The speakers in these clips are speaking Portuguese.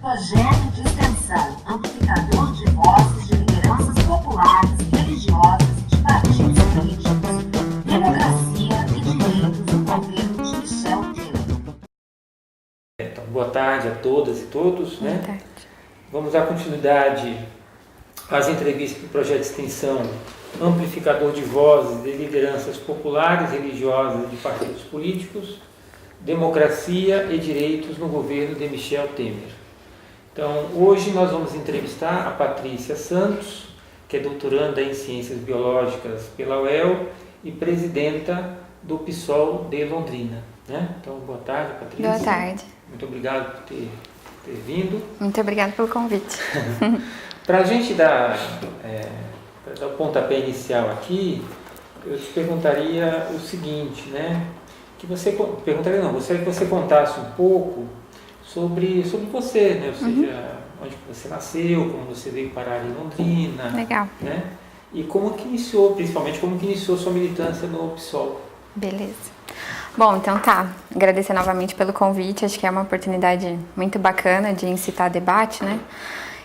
Projeto de extensão, amplificador de vozes de lideranças populares, religiosas e de partidos políticos, democracia e direitos do governo de Michel Temer. Então, boa tarde a todas e todos. Boa tarde. Vamos dar continuidade às entrevistas do projeto de extensão Amplificador de Vozes de Lideranças Populares, Religiosas e de Partidos Políticos, Democracia e Direitos no Governo de Michel Temer. Então, hoje nós vamos entrevistar a Patrícia Santos, que é doutoranda em Ciências Biológicas pela UEL e presidenta do PSOL de Londrina. Então, boa tarde, Patrícia. Boa tarde. Muito obrigado por ter vindo. Muito obrigada pelo convite. Para a gente dar o pontapé inicial aqui, eu te perguntaria o seguinte, gostaria que você contasse um pouco sobre você, Ou seja, onde você nasceu, como você veio parar em Londrina. Legal. E como que iniciou, principalmente, sua militância no PSOL. Beleza. Bom, então tá. Agradecer novamente pelo convite. Acho que é uma oportunidade muito bacana de incitar debate,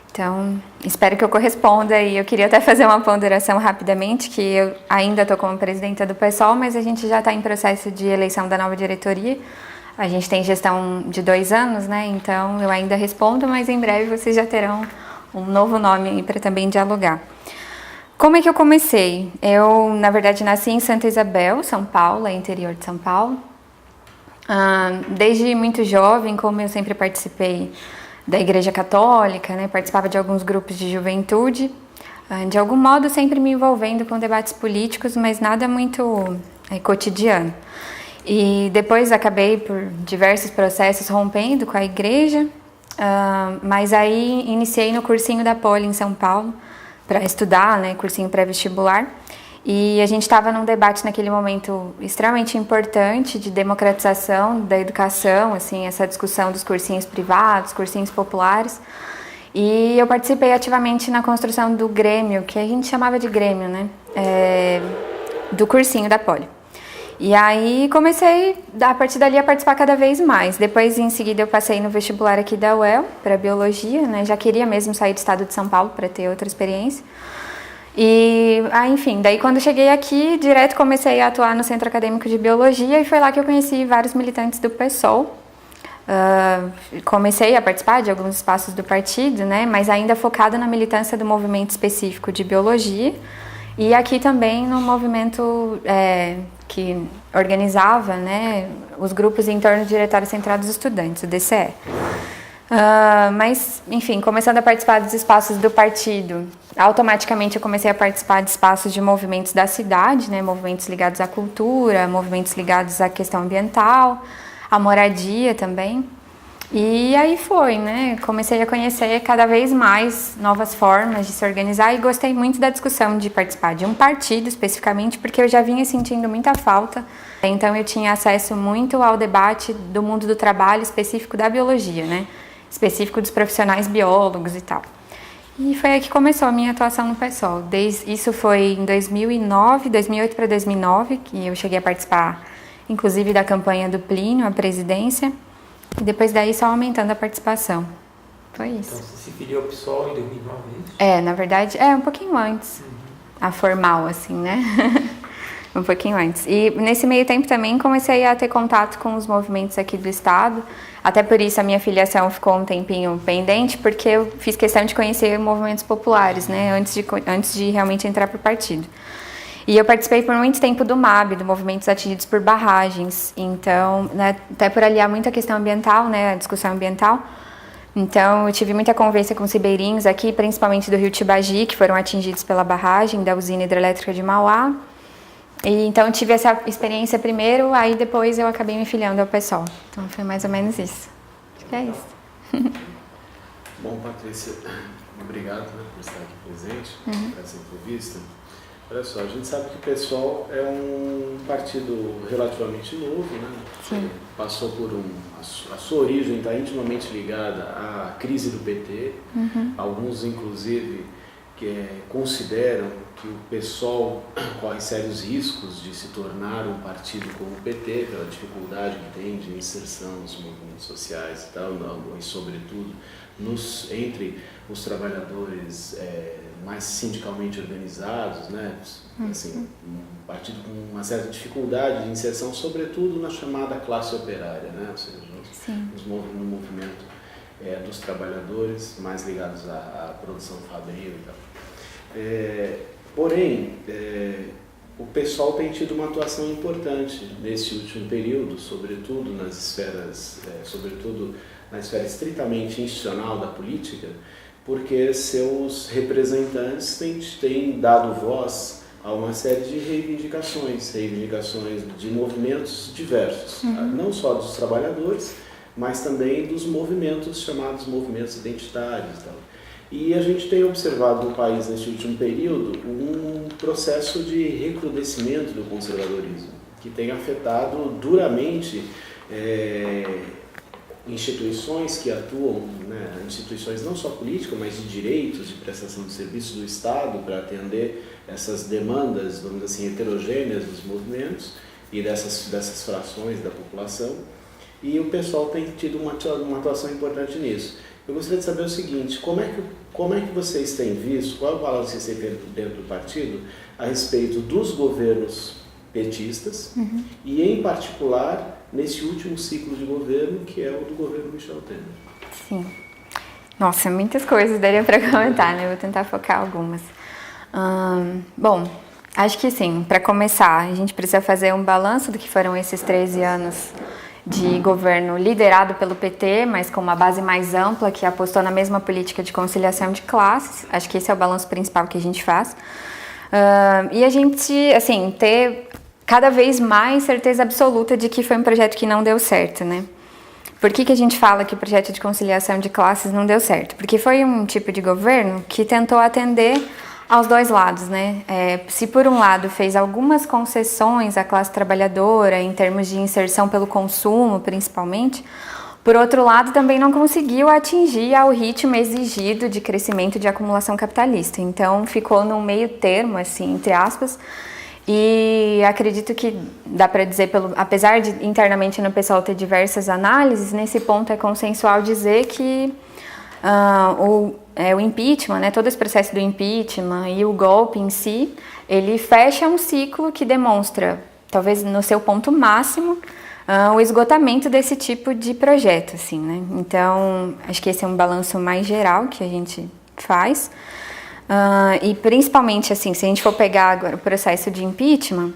Então, espero que eu corresponda e eu queria até fazer uma ponderação rapidamente, que eu ainda estou como presidenta do PSOL, mas a gente já está em processo de eleição da nova diretoria. A gente tem gestão de 2 anos, Então, eu ainda respondo, mas em breve vocês já terão um novo nome aí para também dialogar. Como é que eu comecei? Eu, na verdade, nasci em Santa Isabel, São Paulo, interior de São Paulo. Desde muito jovem, como eu sempre participei da Igreja Católica, participava de alguns grupos de juventude, de algum modo sempre me envolvendo com debates políticos, mas nada muito cotidiano. E depois acabei por diversos processos rompendo com a igreja, mas aí iniciei no cursinho da Poli em São Paulo para estudar, cursinho pré-vestibular. E a gente estava num debate naquele momento extremamente importante de democratização da educação, essa discussão dos cursinhos privados, cursinhos populares. E eu participei ativamente na construção do Grêmio, que a gente chamava de Grêmio, do cursinho da Poli. E aí comecei, a partir dali, a participar cada vez mais. Depois, em seguida, eu passei no vestibular aqui da UEL, para Biologia, Já queria mesmo sair do estado de São Paulo para ter outra experiência. E, enfim, daí quando cheguei aqui, direto comecei a atuar no Centro Acadêmico de Biologia e foi lá que eu conheci vários militantes do PSOL. Comecei a participar de alguns espaços do partido, mas ainda focada na militância do movimento específico de Biologia e aqui também no movimento que organizava os grupos em torno do Diretório Central dos Estudantes, o DCE. Mas, enfim, começando a participar dos espaços do partido, automaticamente eu comecei a participar de espaços de movimentos da cidade, movimentos ligados à cultura, movimentos ligados à questão ambiental, à moradia também. E aí foi, comecei a conhecer cada vez mais novas formas de se organizar e gostei muito da discussão de participar de um partido especificamente, porque eu já vinha sentindo muita falta. Então eu tinha acesso muito ao debate do mundo do trabalho específico da biologia, específico dos profissionais biólogos e tal. E foi aí que começou a minha atuação no PSOL. Isso foi em 2008 para 2009, que eu cheguei a participar, inclusive, da campanha do Plínio, a presidência. E depois daí só aumentando a participação. Foi isso. Então, você se filiou ao PSOL em 2009, é isso? Na verdade, um pouquinho antes. A formal, um pouquinho antes. E nesse meio tempo também comecei a ter contato com os movimentos aqui do estado. Até por isso a minha filiação ficou um tempinho pendente, porque eu fiz questão de conhecer movimentos populares, antes de realmente entrar para o partido. E eu participei por muito tempo do MAB, do Movimentos Atingidos por Barragens. Então, até por aliar muito a questão ambiental, a discussão ambiental. Então, eu tive muita convivência com os ribeirinhos aqui, principalmente do Rio Tibagi, que foram atingidos pela barragem da usina hidrelétrica de Mauá. E, então, eu tive essa experiência primeiro, aí depois eu acabei me filiando ao PSOL. Então, foi mais ou menos isso. Acho que é isso. Bom, Patrícia, obrigado por estar aqui presente nessa entrevista. Olha só, a gente sabe que o PSOL é um partido relativamente novo, Sim. Passou por a sua origem está intimamente ligada à crise do PT. Alguns, inclusive, consideram que o PSOL corre sérios riscos de se tornar um partido como o PT, pela dificuldade que tem de inserção nos movimentos sociais e tal, e sobretudo entre os trabalhadores mais sindicalmente organizados, né? Assim, um partido com uma certa dificuldade de inserção, sobretudo na chamada classe operária, né? Ou seja, no movimento dos trabalhadores mais ligados à produção fabril e tal. Porém, o PSOL tem tido uma atuação importante nesse último período, sobretudo na esfera estritamente institucional da política, porque seus representantes têm dado voz a uma série de reivindicações de movimentos diversos, não só dos trabalhadores, mas também dos movimentos chamados movimentos identitários e tal. E a gente tem observado no país, neste último período, um processo de recrudescimento do conservadorismo, que tem afetado duramente instituições que atuam, né, instituições não só políticas, mas de direitos, de prestação de serviços do Estado, para atender essas demandas, vamos dizer assim, heterogêneas dos movimentos e dessas frações da população. E o pessoal tem tido uma atuação importante nisso. Eu gostaria de saber o seguinte: como é que vocês têm visto, qual é o valor que vocês têm dentro do partido a respeito dos governos petistas e, em particular, nesse último ciclo de governo, que é o do governo Michel Temer? Sim. Nossa, muitas coisas daria para comentar, né? Eu vou tentar focar algumas. Bom, acho que sim, para começar, a gente precisa fazer um balanço do que foram esses 13 anos de governo liderado pelo PT, mas com uma base mais ampla, que apostou na mesma política de conciliação de classes. Acho que esse é o balanço principal que a gente faz. E a gente, assim, ter cada vez mais certeza absoluta de que foi um projeto que não deu certo, né? Por que a gente fala que o projeto de conciliação de classes não deu certo? Porque foi um tipo de governo que tentou atender aos dois lados, né? Se por um lado fez algumas concessões à classe trabalhadora em termos de inserção pelo consumo, principalmente, por outro lado também não conseguiu atingir ao ritmo exigido de crescimento de acumulação capitalista. Então ficou num meio termo, assim, entre aspas, e acredito que dá para dizer, apesar de internamente no pessoal ter diversas análises, nesse ponto é consensual dizer que o impeachment, né, todo esse processo do impeachment e o golpe em si, ele fecha um ciclo que demonstra, talvez no seu ponto máximo, o esgotamento desse tipo de projeto, assim, né? Então, acho que esse é um balanço mais geral que a gente faz. E principalmente, assim, se a gente for pegar agora o processo de impeachment,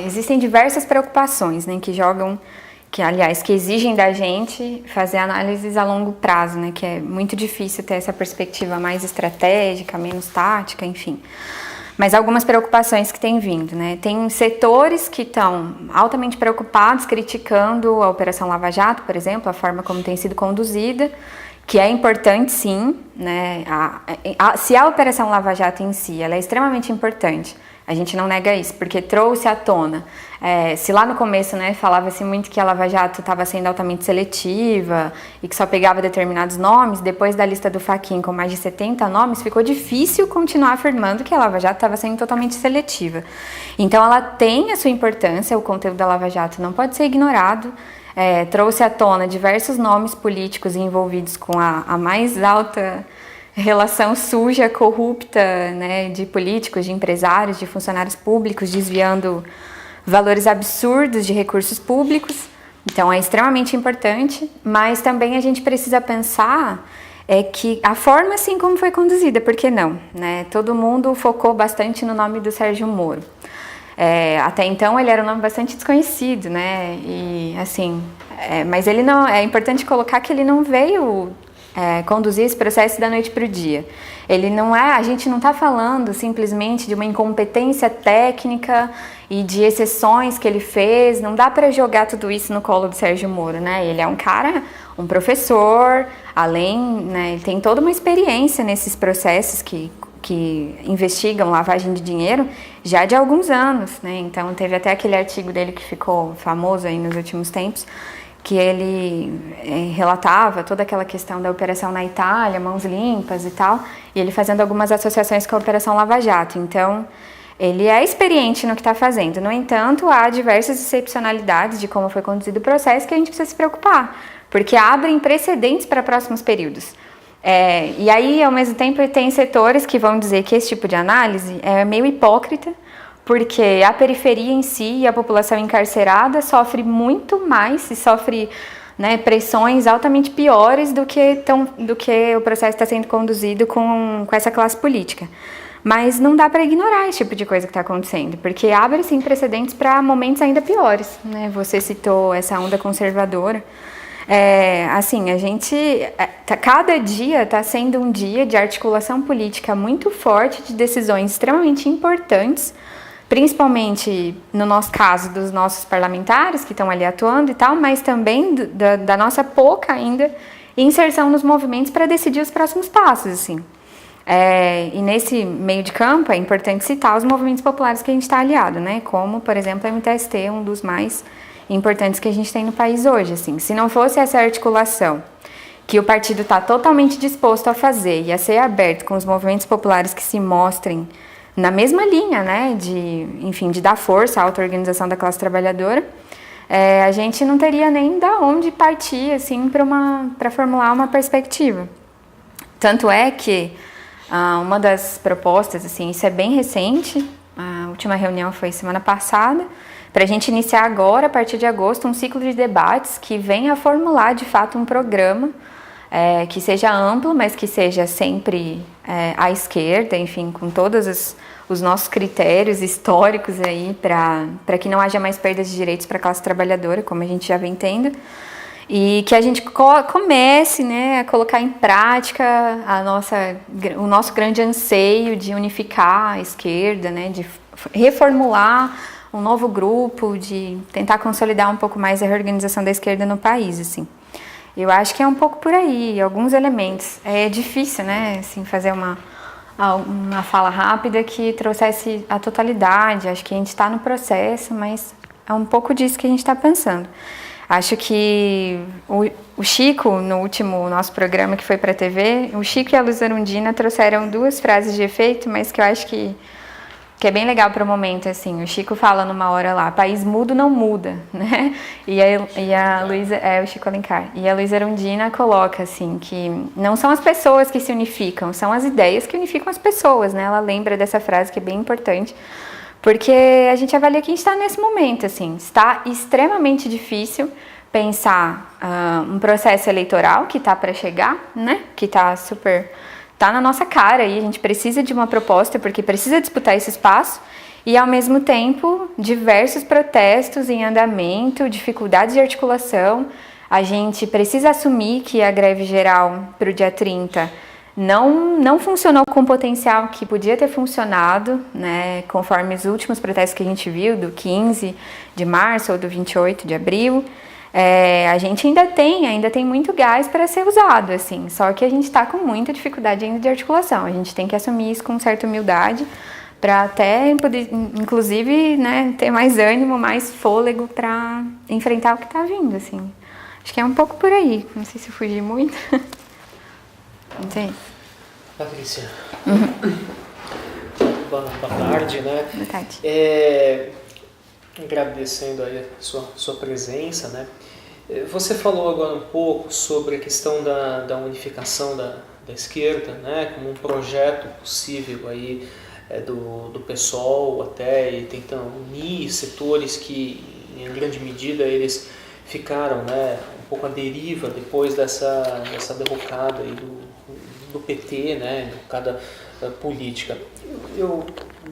existem diversas preocupações, né, que exigem da gente fazer análises a longo prazo, né, que é muito difícil ter essa perspectiva mais estratégica, menos tática, enfim. Mas algumas preocupações que têm vindo, né? Tem setores que estão altamente preocupados, criticando a Operação Lava Jato, por exemplo, a forma como tem sido conduzida, que é importante, sim, né? Se a Operação Lava Jato em si, ela é extremamente importante, a gente não nega isso, porque trouxe à tona. Se lá no começo, né, falava-se muito que a Lava Jato estava sendo altamente seletiva e que só pegava determinados nomes, depois da lista do Fachin com mais de 70 nomes, ficou difícil continuar afirmando que a Lava Jato estava sendo totalmente seletiva. Então ela tem a sua importância, o conteúdo da Lava Jato não pode ser ignorado. Trouxe à tona diversos nomes políticos envolvidos com a mais alta relação suja, corrupta, né, de políticos, de empresários, de funcionários públicos, desviando valores absurdos de recursos públicos. Então é extremamente importante, mas também a gente precisa pensar que a forma assim como foi conduzida, por que não? Né? Todo mundo focou bastante no nome do Sérgio Moro. Até então ele era um nome bastante desconhecido, né? E assim, mas ele não. É importante colocar que ele não veio conduzir esse processo da noite para o dia. Ele não é. A gente não está falando simplesmente de uma incompetência técnica e de exceções que ele fez. Não dá para jogar tudo isso no colo do Sérgio Moro, né? Ele é um cara, um professor, né? Ele tem toda uma experiência nesses processos que investigam lavagem de dinheiro já de alguns anos, né? Então teve até aquele artigo dele que ficou famoso aí nos últimos tempos, que ele relatava toda aquela questão da operação na Itália, mãos limpas e tal, e ele fazendo algumas associações com a Operação Lava Jato. Então, ele é experiente no que está fazendo. No entanto, há diversas excepcionalidades de como foi conduzido o processo que a gente precisa se preocupar, porque abrem precedentes para próximos períodos. E aí, ao mesmo tempo, tem setores que vão dizer que esse tipo de análise é meio hipócrita, porque a periferia em si e a população encarcerada sofre muito mais e sofre, né, pressões altamente piores do que o processo está sendo conduzido com essa classe política. Mas não dá para ignorar esse tipo de coisa que está acontecendo, porque abre sim precedentes para momentos ainda piores, né? Você citou essa onda conservadora. Assim, a gente, cada dia está sendo um dia de articulação política muito forte, de decisões extremamente importantes, principalmente no nosso caso dos nossos parlamentares que estão ali atuando e tal, mas também da nossa pouca ainda inserção nos movimentos para decidir os próximos passos, assim. E nesse meio de campo é importante citar os movimentos populares que a gente está aliado, né? Como, por exemplo, a MTST, um dos mais importantes que a gente tem no país hoje, assim. Se não fosse essa articulação que o partido está totalmente disposto a fazer e a ser aberto com os movimentos populares que se mostrem na mesma linha, né, de dar força à auto-organização da classe trabalhadora, a gente não teria nem da onde partir, assim, para formular uma perspectiva. Tanto é que uma das propostas, assim, isso é bem recente, a última reunião foi semana passada, para a gente iniciar agora, a partir de agosto, um ciclo de debates que venha a formular, de fato, um programa que seja amplo, mas que seja sempre à esquerda, enfim, com todos os nossos critérios históricos aí para que não haja mais perdas de direitos para a classe trabalhadora, como a gente já vem tendo, e que a gente comece, né, a colocar em prática o nosso grande anseio de unificar a esquerda, né, de reformular um novo grupo, de tentar consolidar um pouco mais a reorganização da esquerda no país, assim. Eu acho que é um pouco por aí, alguns elementos. É difícil, né, assim, fazer uma fala rápida que trouxesse a totalidade. Acho que a gente está no processo, mas é um pouco disso que a gente está pensando. Acho que o Chico, no último nosso programa que foi para a TV, o Chico e a Luiza Erundina trouxeram duas frases de efeito, mas que eu acho que é bem legal para o momento, assim. O Chico fala numa hora lá, país mudo não muda, né? E a Luiza, o Chico Alencar. E a Luiza Erundina coloca, assim, que não são as pessoas que se unificam, são as ideias que unificam as pessoas, né? Ela lembra dessa frase que é bem importante, porque a gente avalia que a gente está nesse momento, assim. Está extremamente difícil pensar um processo eleitoral que está para chegar, né? Que está na nossa cara e a gente precisa de uma proposta porque precisa disputar esse espaço e, ao mesmo tempo, diversos protestos em andamento, dificuldades de articulação. A gente precisa assumir que a greve geral para o dia 30 não funcionou com o potencial que podia ter funcionado, né, conforme os últimos protestos que a gente viu, do 15 de março ou do 28 de abril. A gente ainda tem muito gás para ser usado, assim, só que a gente está com muita dificuldade ainda de articulação. A gente tem que assumir isso com certa humildade para até, inclusive, né, ter mais ânimo, mais fôlego para enfrentar o que está vindo, assim. Acho que é um pouco por aí, não sei se eu fugi muito. Não sei. Patrícia, boa tarde, né? Boa tarde. Agradecendo aí a sua presença, né? Você falou agora um pouco sobre a questão da unificação da esquerda, né? Como um projeto possível aí do PSOL até, e tentando unir setores que, em grande medida, eles ficaram, né, um pouco à deriva depois dessa derrocada aí do PT, né, derrocada política.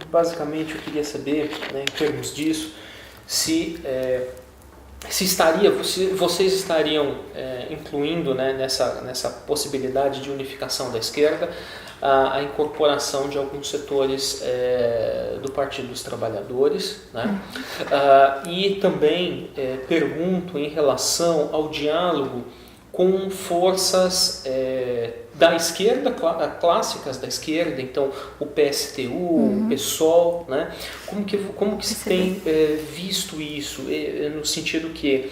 Basicamente, eu queria saber, né, em termos disso, se vocês estariam incluindo, né, nessa possibilidade de unificação da esquerda a incorporação de alguns setores do Partido dos Trabalhadores, né? E também pergunto em relação ao diálogo com forças da esquerda, clássicas da esquerda, então o PSTU, o PSOL, né? Como que se tem visto isso, no sentido que,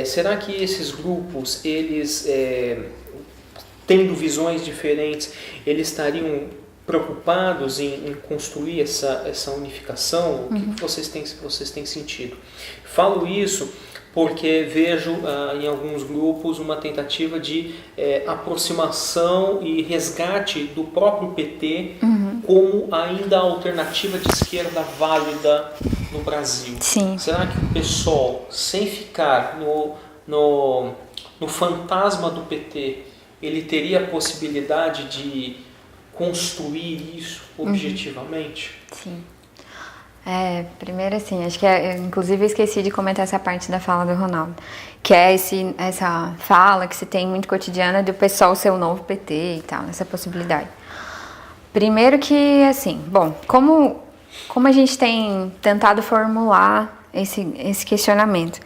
será que esses grupos, eles, tendo visões diferentes, eles estariam preocupados em construir essa unificação? O que vocês têm sentido? Falo isso porque vejo em alguns grupos uma tentativa de aproximação e resgate do próprio PT como ainda alternativa de esquerda válida no Brasil. Sim. Será que o PSOL, sem ficar no fantasma do PT, ele teria a possibilidade de construir isso objetivamente? Sim. Primeiro assim, acho que inclusive eu esqueci de comentar essa parte da fala do Ronaldo, que é essa fala que se tem muito cotidiana do pessoal ser o novo PT e tal, essa possibilidade. Primeiro que, assim, bom, como a gente tem tentado formular esse questionamento,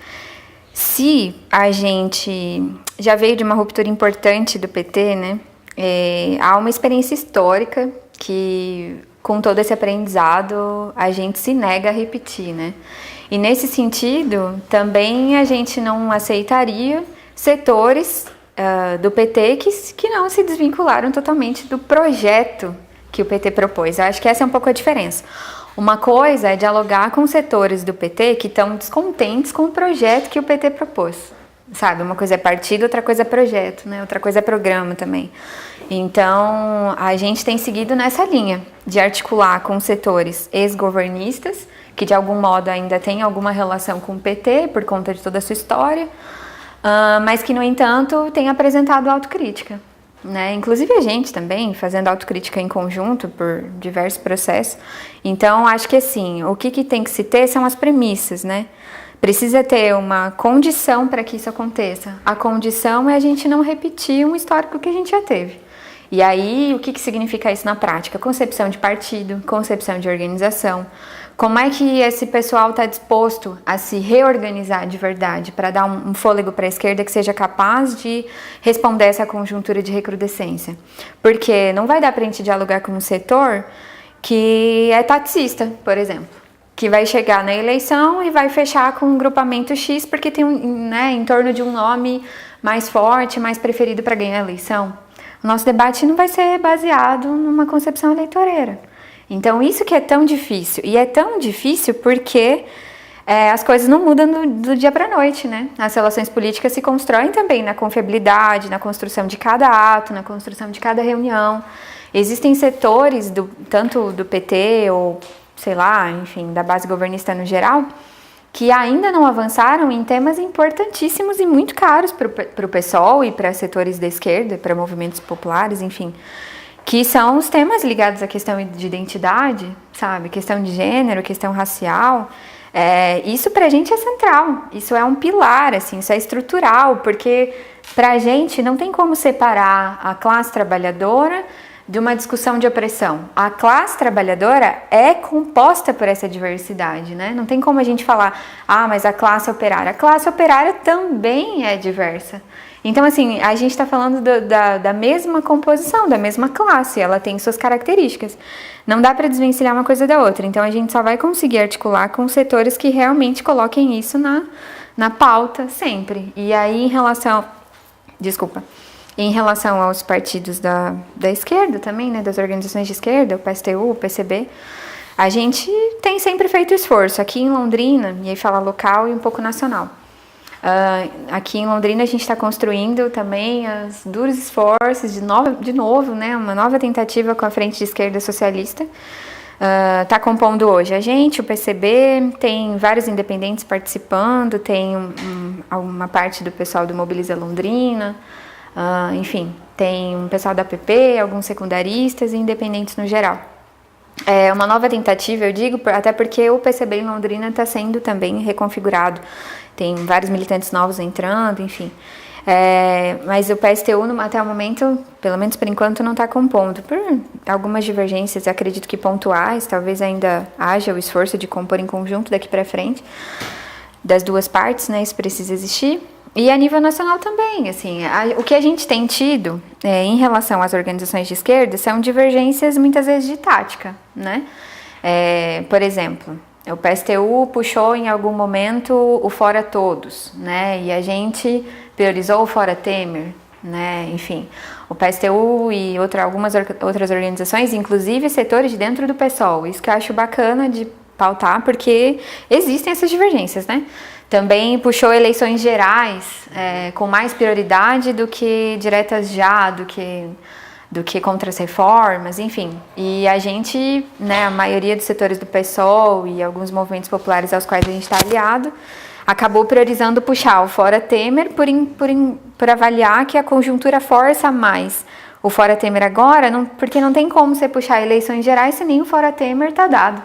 se a gente já veio de uma ruptura importante do PT, né, há uma experiência histórica que, com todo esse aprendizado, a gente se nega a repetir, né? E nesse sentido, também a gente não aceitaria setores do PT que não se desvincularam totalmente do projeto que o PT propôs. Eu acho que essa é um pouco a diferença. Uma coisa é dialogar com setores do PT que estão descontentes com o projeto que o PT propôs. Sabe, uma coisa é partido, outra coisa é projeto, né? Outra coisa é programa também. Então, a gente tem seguido nessa linha de articular com setores ex-governistas, que de algum modo ainda têm alguma relação com o PT, por conta de toda a sua história, mas que, no entanto, têm apresentado autocrítica, né? Inclusive a gente também, fazendo autocrítica em conjunto por diversos processos. Então, acho que assim, o que tem que se ter são as premissas, né? Precisa ter uma condição para que isso aconteça. A condição é a gente não repetir um histórico que a gente já teve. E aí, o que significa isso na prática? Concepção de partido, concepção de organização. Como é que esse pessoal está disposto a se reorganizar de verdade para dar um fôlego para a esquerda que seja capaz de responder essa conjuntura de recrudescência? Porque não vai dar para a gente dialogar com um setor que é taticista, por exemplo, que vai chegar na eleição e vai fechar com um grupamento X porque tem em torno de um nome mais forte, mais preferido para ganhar a eleição. O nosso debate não vai ser baseado numa concepção eleitoreira. Então, isso que é tão difícil. E é tão difícil porque as coisas não mudam do dia para a noite, né? As relações políticas se constroem também na confiabilidade, na construção de cada ato, na construção de cada reunião. Existem setores, tanto do PT ou, sei lá, enfim, da base governista no geral, que ainda não avançaram em temas importantíssimos e muito caros para o PSOL e para setores da esquerda, para movimentos populares, enfim, que são os temas ligados à questão de identidade, sabe? Questão de gênero, questão racial. Isso pra gente é central, isso é um pilar, assim, isso é estrutural, porque pra gente não tem como separar a classe trabalhadora de uma discussão de opressão. A classe trabalhadora é composta por essa diversidade, né? Não tem como a gente falar, mas a classe operária também é diversa. Então, assim, a gente está falando da mesma composição, da mesma classe, ela tem suas características. Não dá para desvencilhar uma coisa da outra. Então, a gente só vai conseguir articular com setores que realmente coloquem isso na pauta sempre. E aí, em relação aos partidos da esquerda também, né, das organizações de esquerda, o PSTU, o PCB, a gente tem sempre feito esforço. Aqui em Londrina, e aí fala local e um pouco nacional. Aqui em Londrina a gente está construindo também os duros esforços de novo, né, uma nova tentativa com a Frente de Esquerda Socialista. Está compondo hoje a gente, o PCB, tem vários independentes participando, tem uma parte do pessoal do Mobiliza Londrina, enfim, tem um pessoal da PP, alguns secundaristas e independentes no geral. É uma nova tentativa, eu digo, até porque o PCB em Londrina está sendo também reconfigurado. Tem vários militantes novos entrando, enfim. Mas o PSTU, até o momento, pelo menos por enquanto, não está compondo. Por algumas divergências, acredito que pontuais, talvez ainda haja o esforço de compor em conjunto daqui para frente, das duas partes, né? Isso precisa existir. E a nível nacional também, assim, o que a gente tem tido em relação às organizações de esquerda são divergências muitas vezes de tática, né? Por exemplo, o PSTU puxou em algum momento o Fora Todos, né? E a gente priorizou o Fora Temer, né? Enfim, o PSTU e algumas outras organizações, inclusive setores de dentro do PSOL, isso que eu acho bacana de pautar, porque existem essas divergências, né? Também puxou eleições gerais com mais prioridade do que diretas já, do que contra as reformas, enfim. E a gente, né, a maioria dos setores do PSOL e alguns movimentos populares aos quais a gente está aliado, acabou priorizando puxar o Fora Temer por avaliar que a conjuntura força mais o Fora Temer agora, porque não tem como você puxar eleições gerais se nem o Fora Temer está dado.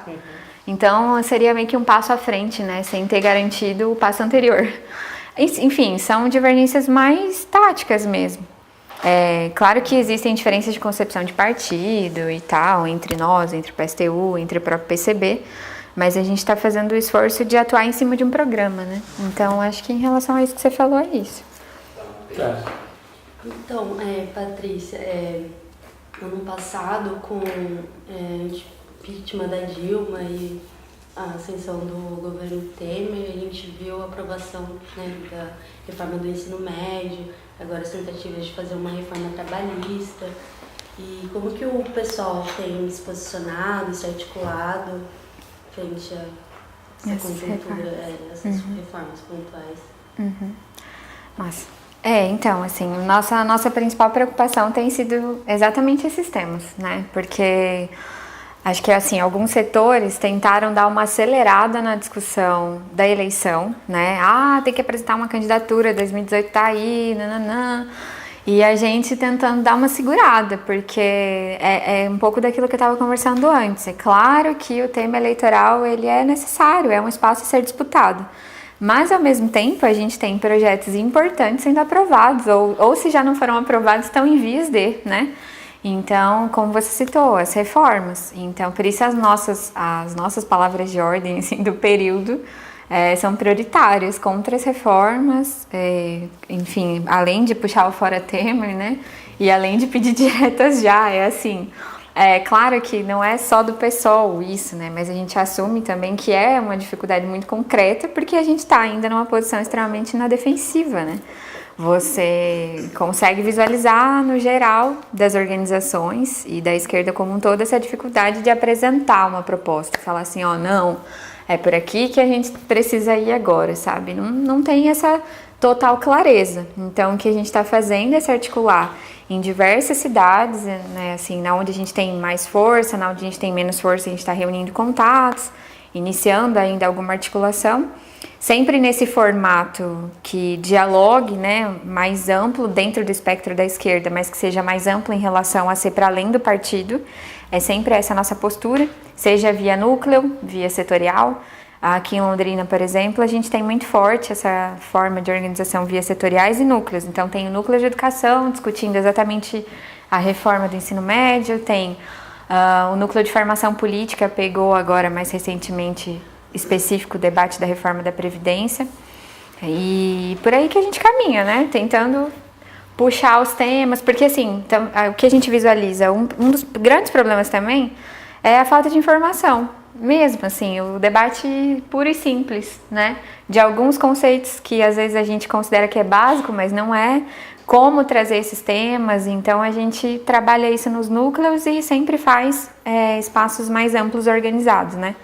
Então, seria meio que um passo à frente, né? Sem ter garantido o passo anterior. Enfim, são divergências mais táticas mesmo. Claro que existem diferenças de concepção de partido e tal, entre nós, entre o PSTU, entre o próprio PCB, mas a gente está fazendo o esforço de atuar em cima de um programa, né? Então, acho que em relação a isso que você falou, é isso. Tá. Então, Patrícia, ano passado, com vítima da Dilma e a ascensão do governo Temer, a gente viu a aprovação, né, da reforma do ensino médio, agora as tentativas de fazer uma reforma trabalhista. E como que o pessoal tem se posicionado, se articulado frente a essa conjuntura, essas reformas pontuais? Nossa. Então, assim, nossa principal preocupação tem sido exatamente esses temas, né? Porque acho que, assim, alguns setores tentaram dar uma acelerada na discussão da eleição, né? Tem que apresentar uma candidatura, 2018 tá aí, nananã. E a gente tentando dar uma segurada, porque é um pouco daquilo que eu estava conversando antes. É claro que o tema eleitoral, ele é necessário, é um espaço a ser disputado. Mas, ao mesmo tempo, a gente tem projetos importantes sendo aprovados, ou se já não foram aprovados, estão em vias de, né? Então, como você citou, as reformas. Então, por isso as nossas palavras de ordem assim, do período são prioritárias contra as reformas, enfim, além de puxar o Fora Temer, né? E além de pedir diretas já, claro que não é só do PSOL isso, né? Mas a gente assume também que é uma dificuldade muito concreta, porque a gente está ainda numa posição extremamente na defensiva, né? Você consegue visualizar, no geral, das organizações e da esquerda como um todo, essa dificuldade de apresentar uma proposta. Falar assim, não, é por aqui que a gente precisa ir agora, sabe? Não tem essa total clareza. Então, o que a gente está fazendo é se articular em diversas cidades, né? Assim, na onde a gente tem mais força, na onde a gente tem menos força, a gente está reunindo contatos, iniciando ainda alguma articulação. Sempre nesse formato que dialogue, né, mais amplo dentro do espectro da esquerda, mas que seja mais amplo em relação a ser para além do partido. É sempre essa a nossa postura, seja via núcleo, via setorial. Aqui em Londrina, por exemplo, a gente tem muito forte essa forma de organização via setoriais e núcleos. Então, tem o núcleo de educação discutindo exatamente a reforma do ensino médio, tem o núcleo de formação política, pegou agora mais recentemente específico o debate da reforma da Previdência, e por aí que a gente caminha, né, tentando puxar os temas, porque assim, o que a gente visualiza, um dos grandes problemas também é a falta de informação, mesmo assim, o debate puro e simples, né, de alguns conceitos que às vezes a gente considera que é básico, mas não é, como trazer esses temas. Então a gente trabalha isso nos núcleos e sempre faz espaços mais amplos organizados, né.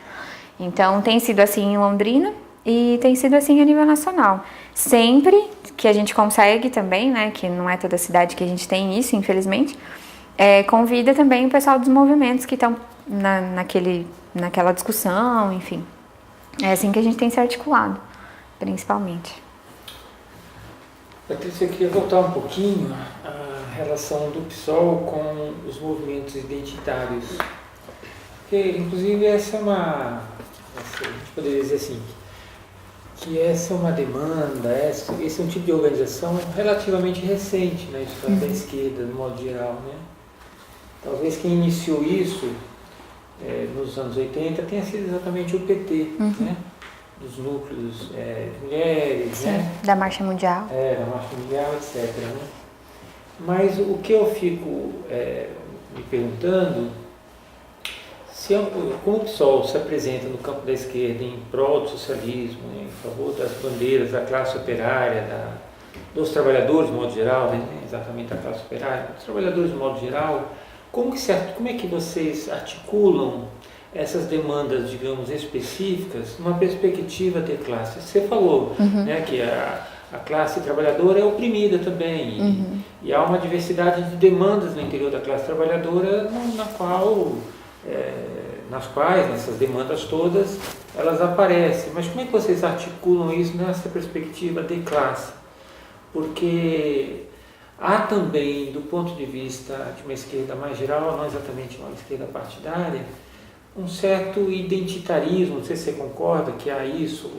Então, tem sido assim em Londrina e tem sido assim a nível nacional. Sempre que a gente consegue também, né, que não é toda cidade que a gente tem isso, infelizmente, convida também o pessoal dos movimentos que estão naquela discussão, enfim. É assim que a gente tem se articulado, principalmente. Patrícia, eu queria voltar um pouquinho à relação do PSOL com os movimentos identitários. Porque, inclusive, essa é a gente poderia dizer assim, que essa é uma demanda, esse é um tipo de organização relativamente recente na história da esquerda, no modo geral, né? Talvez quem iniciou isso nos anos 80 tenha sido exatamente o PT, né? dos núcleos de mulheres, Sim, né? da Marcha Mundial. Da Marcha Mundial, etc. Né? Mas o que eu fico me perguntando, como o PSOL se apresenta no campo da esquerda em prol do socialismo, em favor das bandeiras da classe operária, dos trabalhadores de modo geral, né? Exatamente da classe operária, dos trabalhadores de modo geral, como é que vocês articulam essas demandas, digamos, específicas numa perspectiva de classe? Você falou, né, que a classe trabalhadora é oprimida também, e há uma diversidade de demandas no interior da classe trabalhadora nas quais, nessas demandas todas, elas aparecem. Mas como é que vocês articulam isso nessa perspectiva de classe? Porque há também, do ponto de vista de uma esquerda mais geral, não exatamente uma esquerda partidária, um certo identitarismo, não sei se você concorda que há isso,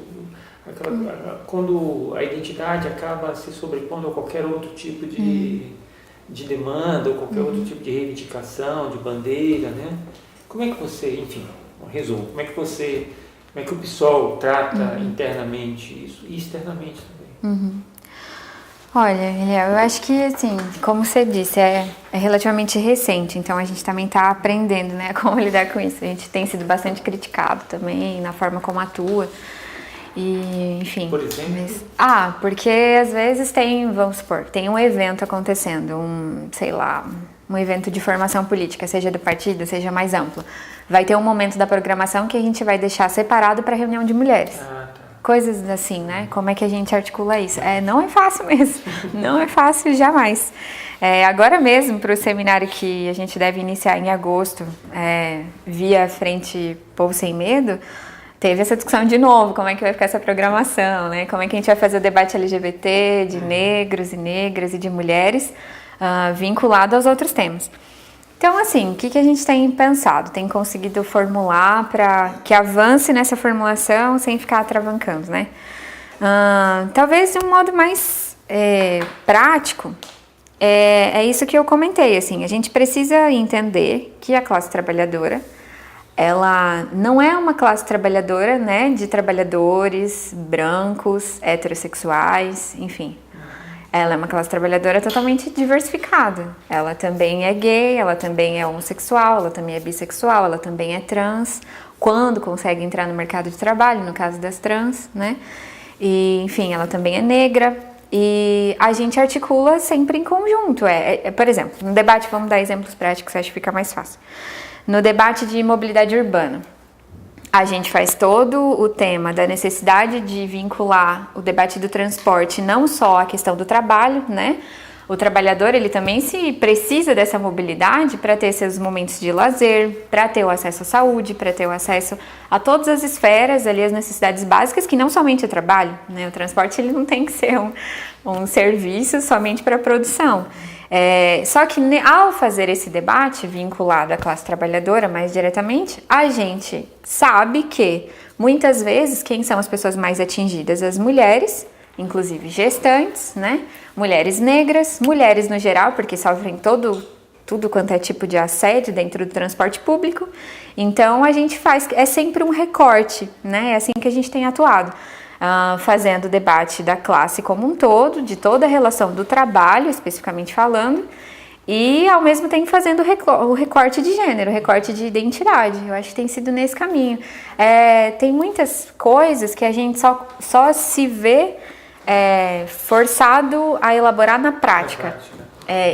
quando a identidade acaba se sobrepondo a qualquer outro tipo de demanda, ou qualquer outro tipo de reivindicação, de bandeira, né? Como é que você, enfim, um resumo, como é que o PSOL trata internamente isso e externamente também? Olha, Eliel, eu acho que, assim, como você disse, é relativamente recente, então a gente também está aprendendo, né, como lidar com isso. A gente tem sido bastante criticado também na forma como atua, e, enfim. Por exemplo? Porque às vezes vamos supor, tem um evento acontecendo, um evento de formação política, seja do partido, seja mais amplo. Vai ter um momento da programação que a gente vai deixar separado para reunião de mulheres. Coisas assim, né? Como é que a gente articula isso? Não é fácil mesmo, não é fácil jamais. Agora mesmo, para o seminário que a gente deve iniciar em agosto, via Frente Povo Sem Medo, teve essa discussão de novo, como é que vai ficar essa programação, né? Como é que a gente vai fazer o debate LGBT, de negros e negras e de mulheres, vinculado aos outros temas. Então, assim, o que a gente tem pensado? Tem conseguido formular para que avance nessa formulação sem ficar atravancando, né? Talvez de um modo mais prático, é isso que eu comentei, assim, a gente precisa entender que a classe trabalhadora, ela não é uma classe trabalhadora, né, de trabalhadores brancos, heterossexuais, enfim. Ela é uma classe trabalhadora totalmente diversificada. Ela também é gay, ela também é homossexual, ela também é bissexual, ela também é trans, quando consegue entrar no mercado de trabalho, no caso das trans, né? E, enfim, ela também é negra. E a gente articula sempre em conjunto. Por exemplo, no debate, vamos dar exemplos práticos, acho que fica mais fácil. No debate de mobilidade urbana, a gente faz todo o tema da necessidade de vincular o debate do transporte, não só a questão do trabalho, né? O trabalhador, ele também precisa dessa mobilidade para ter seus momentos de lazer, para ter o acesso à saúde, para ter o acesso a todas as esferas, ali, as necessidades básicas, que não somente o trabalho, né? O transporte, ele não tem que ser um serviço somente para a produção. Só que ao fazer esse debate vinculado à classe trabalhadora mais diretamente, a gente sabe que muitas vezes quem são as pessoas mais atingidas? As mulheres, inclusive gestantes, né? Mulheres negras, mulheres no geral, porque sofrem tudo quanto é tipo de assédio dentro do transporte público. Então a gente é sempre um recorte, né? É assim que a gente tem atuado. Fazendo o debate da classe como um todo, de toda a relação do trabalho, especificamente falando, e ao mesmo tempo fazendo o recorte de gênero, o recorte de identidade. Eu acho que tem sido nesse caminho. Tem muitas coisas que a gente só se vê forçado a elaborar na prática.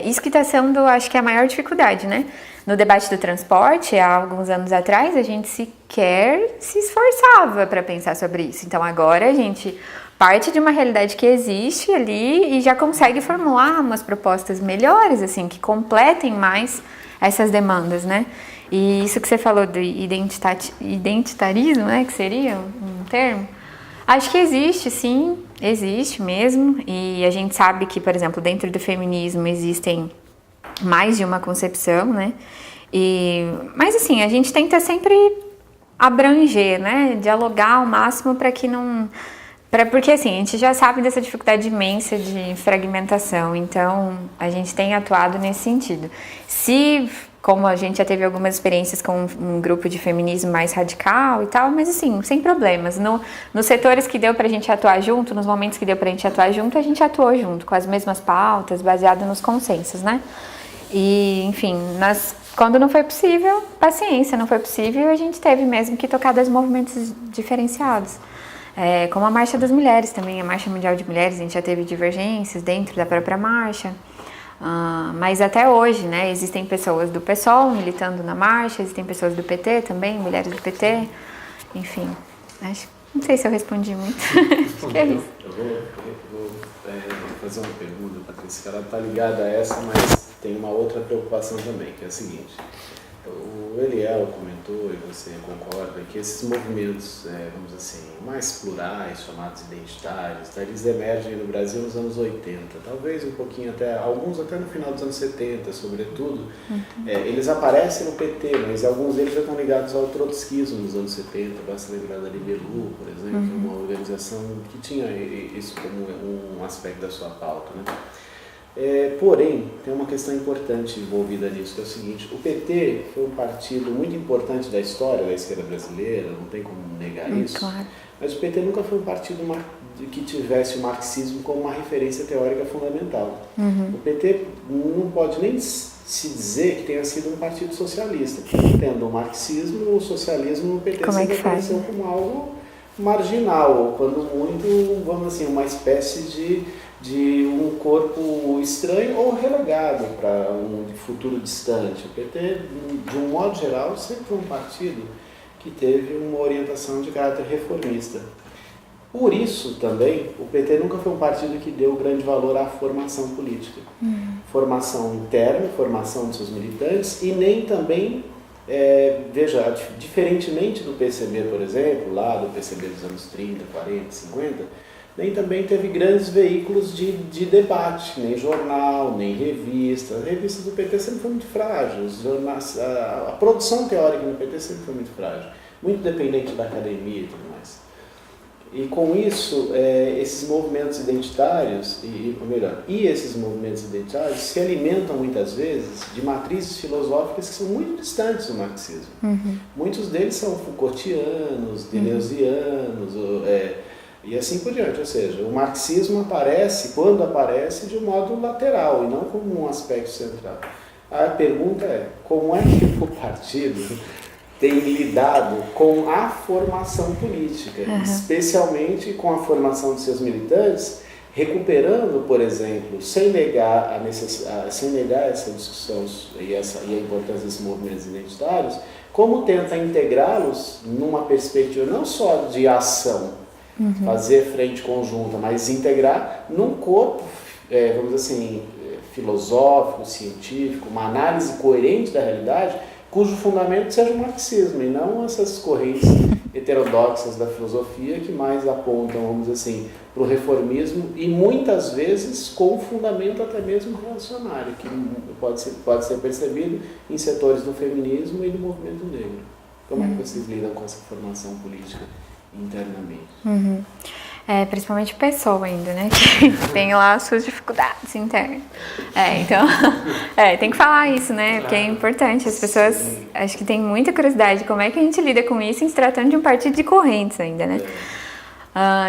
Isso que está sendo, acho que, a maior dificuldade, né? No debate do transporte, há alguns anos atrás, a gente sequer se esforçava para pensar sobre isso. Então, agora a gente parte de uma realidade que existe ali e já consegue formular umas propostas melhores, assim, que completem mais essas demandas, né? E isso que você falou do identitarismo, né, que seria um termo, acho que existe, sim, existe mesmo. E a gente sabe que, por exemplo, dentro do feminismo existem mais de uma concepção, né? Mas assim, a gente tenta sempre abranger, né? Dialogar ao máximo para Porque assim, a gente já sabe dessa dificuldade imensa de fragmentação, então a gente tem atuado nesse sentido. Como a gente já teve algumas experiências com um grupo de feminismo mais radical e tal, mas assim, sem problemas. Nos setores que deu pra gente atuar junto, nos momentos que deu pra gente atuar junto, a gente atuou junto, com as mesmas pautas, baseado nos consensos, né? E, enfim, quando não foi possível, paciência, não foi possível, a gente teve mesmo que tocar dois movimentos diferenciados. Como a Marcha das Mulheres também, a Marcha Mundial de Mulheres, a gente já teve divergências dentro da própria marcha. Mas até hoje, né, existem pessoas do PSOL militando na marcha, existem pessoas do PT também, mulheres do PT, enfim, não sei se eu respondi muito. Acho que é isso. Eu vou fazer uma pergunta, Patrícia, que ela está ligada a essa, mas tem uma outra preocupação também, que é a seguinte. O Eliel comentou, e você concorda, que esses movimentos, vamos dizer assim, mais plurais, chamados identitários, eles emergem no Brasil nos anos 80, talvez um pouquinho alguns até no final dos anos 70, sobretudo. Eles aparecem no PT, mas alguns deles já estão ligados ao trotskismo nos anos 70, basta lembrar da Libelu, por exemplo, uma organização que tinha isso como um aspecto da sua pauta, né? Porém, tem uma questão importante envolvida nisso, que é o seguinte: o PT foi um partido muito importante da história da esquerda brasileira, não tem como negar isso, claro. Mas o PT nunca foi um partido que tivesse o marxismo como uma referência teórica fundamental. O PT não pode nem se dizer que tenha sido um partido socialista, porque tendo o marxismo, o socialismo no PT se reconheceu como algo marginal, ou quando muito, vamos assim, uma espécie de um corpo estranho ou relegado para um futuro distante. O PT, de um modo geral, sempre foi um partido que teve uma orientação de caráter reformista. Por isso, também, o PT nunca foi um partido que deu grande valor à formação política. Formação interna, formação de seus militantes, e nem também, veja, diferentemente do PCB, por exemplo, lá do PCB dos anos 30, 40, 50, nem também teve grandes veículos de debate, nem jornal, nem revista. As revistas do PT sempre foram muito frágeis, a produção teórica no PT sempre foi muito frágil, muito dependente da academia e tudo mais. E com isso, esses movimentos identitários, esses movimentos identitários se alimentam muitas vezes de matrizes filosóficas que são muito distantes do marxismo. Muitos deles são Foucaultianos, deleuzianos, e assim por diante, ou seja, o marxismo aparece, quando aparece, de um modo lateral e não como um aspecto central. A pergunta é, como é que o partido tem lidado com a formação política, especialmente com a formação de seus militantes, recuperando, por exemplo, sem negar essa discussão e a importância desses movimentos identitários, como tenta integrá-los numa perspectiva não só de ação, fazer frente conjunta, mas integrar num corpo, vamos dizer assim, filosófico, científico, uma análise coerente da realidade, cujo fundamento seja o marxismo, e não essas correntes heterodoxas da filosofia que mais apontam, vamos dizer assim, para o reformismo, e muitas vezes com fundamento até mesmo reacionário, que pode ser percebido em setores do feminismo e do movimento negro. Como é que vocês lidam com essa formação política internamente? Principalmente o PSOL ainda, né? Que tem lá as suas dificuldades internas. Então, tem que falar isso, né? Porque é importante. As pessoas, acho que tem muita curiosidade de como é que a gente lida com isso em se tratando de um partido de correntes ainda, né?